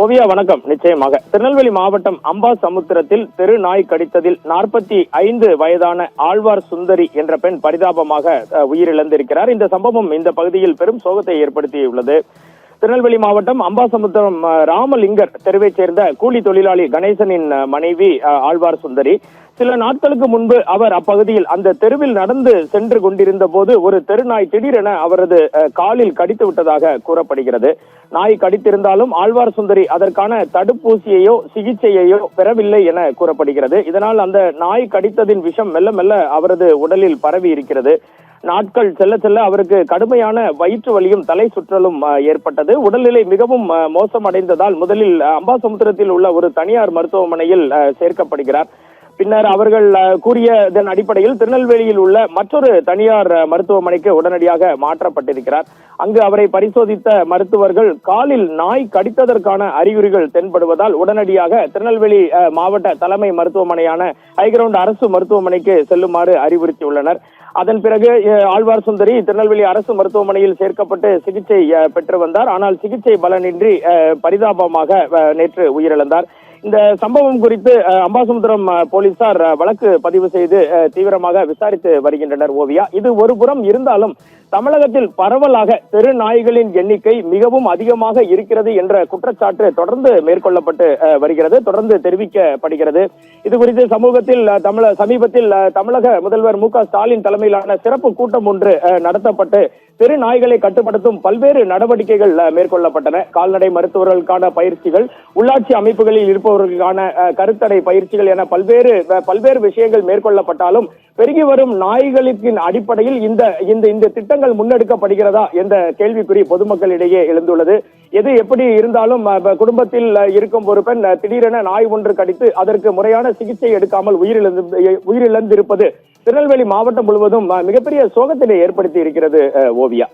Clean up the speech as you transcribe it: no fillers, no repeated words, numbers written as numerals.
ஓவியா வணக்கம். நிச்சயமாக திருநெல்வேலி மாவட்டம் அம்பாசமுத்திரத்தில் தெரு நாய் கடித்ததில் 45 வயதான ஆழ்வார் சுந்தரி என்ற பெண் பரிதாபமாக உயிரிழந்திருக்கிறார். இந்த சம்பவம் இந்த பகுதியில் பெரும் சோகத்தை ஏற்படுத்தியுள்ளது. திருநெல்வேலி மாவட்டம் அம்பாசமுத்திரம் ராமலிங்கர் தெருவைச் சேர்ந்த கூலி தொழிலாளி கணேசனின் மனைவி ஆழ்வார் சுந்தரி. சில நாட்களுக்கு முன்பு அவர் அப்பகுதியில் அந்த தெருவில் நடந்து சென்று கொண்டிருந்த போது ஒரு தெருநாய் திடீரென அவரது காலில் கடித்து விட்டதாக கூறப்படுகிறது. நாய் கடித்திருந்தாலும் ஆழ்வார் சுந்தரி அதற்கான தடுப்பூசியையோ சிகிச்சையையோ பெறவில்லை என கூறப்படுகிறது. இதனால் அந்த நாய் கடித்ததின் விஷம் மெல்ல மெல்ல அவரது உடலில் பரவி இருக்கிறது. நாட்கள் செல்ல செல்ல அவருக்கு கடுமையான வயிற்று வலியும் தலை சுற்றலும் ஏற்பட்டது. உடல்நிலை மிகவும் மோசமடைந்ததால் முதலில் அம்பாசமுத்திரத்தில் உள்ள ஒரு தனியார் மருத்துவமனையில் சேர்க்கப்படுகிறார். பின்னர் அவர்கள் கூறியதன் அடிப்படையில் திருநெல்வேலியில் உள்ள மற்றொரு தனியார் மருத்துவமனைக்கு உடனடியாக மாற்றப்பட்டிருக்கிறார். அங்கு அவரை பரிசோதித்த மருத்துவர்கள் காலில் நாய் கடித்ததற்கான அறிகுறிகள் தென்படுவதால் உடனடியாக திருநெல்வேலி மாவட்ட தலைமை மருத்துவமனையான ஹைகிரவுண்ட் அரசு மருத்துவமனைக்கு செல்லுமாறு அறிவுறுத்தியுள்ளனர். அதன் பிறகு ஆழ்வார் சுந்தரி திருநெல்வேலி அரசு மருத்துவமனையில் சேர்க்கப்பட்டு சிகிச்சை பெற்று வந்தார். ஆனால் சிகிச்சை பலனின்றி பரிதாபமாக நேற்று உயிரிழந்தார். இந்த சம்பவம் குறித்து அம்பாசமுத்திரம் போலீசார் வழக்கு பதிவு செய்து தீவிரமாக விசாரித்து வருகின்றனர். ஓவியா, இது ஒரு புறம் இருந்தாலும் தமிழகத்தில் பரவலாக தெரு நாய்களின் எண்ணிக்கை மிகவும் அதிகமாக இருக்கிறது என்ற குற்றச்சாட்டு தொடர்ந்து மேற்கொள்ளப்பட்டு வருகிறது, தொடர்ந்து தெரிவிக்கப்படுகிறது. இது குறித்து சமீபத்தில் தமிழக முதல்வர் மு க ஸ்டாலின் தலைமையிலான சிறப்பு கூட்டம் ஒன்று நடத்தப்பட்டு தெரு நாய்களை கட்டுப்படுத்தும் பல்வேறு நடவடிக்கைகள் மேற்கொள்ளப்பட்டன. கால்நடை மருத்துவர்களுக்கான பயிற்சிகள், உள்ளாட்சி அமைப்புகளில் இருப்பவர்களுக்கான கருத்தடை பயிற்சிகள் என பல்வேறு விஷயங்கள் மேற்கொள்ளப்பட்டாலும் பெருகி வரும் நாய்களின் அடிப்படையில் இந்த திட்டங்கள் முன்னெடுக்கப்படுகிறதா என்ற கேள்விக்குறி பொதுமக்களிடையே எழுந்துள்ளது. எது எப்படி இருந்தாலும் குடும்பத்தில் இருக்கும் ஒரு பெண் திடீரென நாய் ஒன்று கடித்து அதற்கு முறையான சிகிச்சை எடுக்காமல் உயிரிழந்திருப்பது திருநெல்வேலி மாவட்டம் முழுவதும் மிகப்பெரிய சோகத்தினை ஏற்படுத்தி இருக்கிறது. ஓவியா.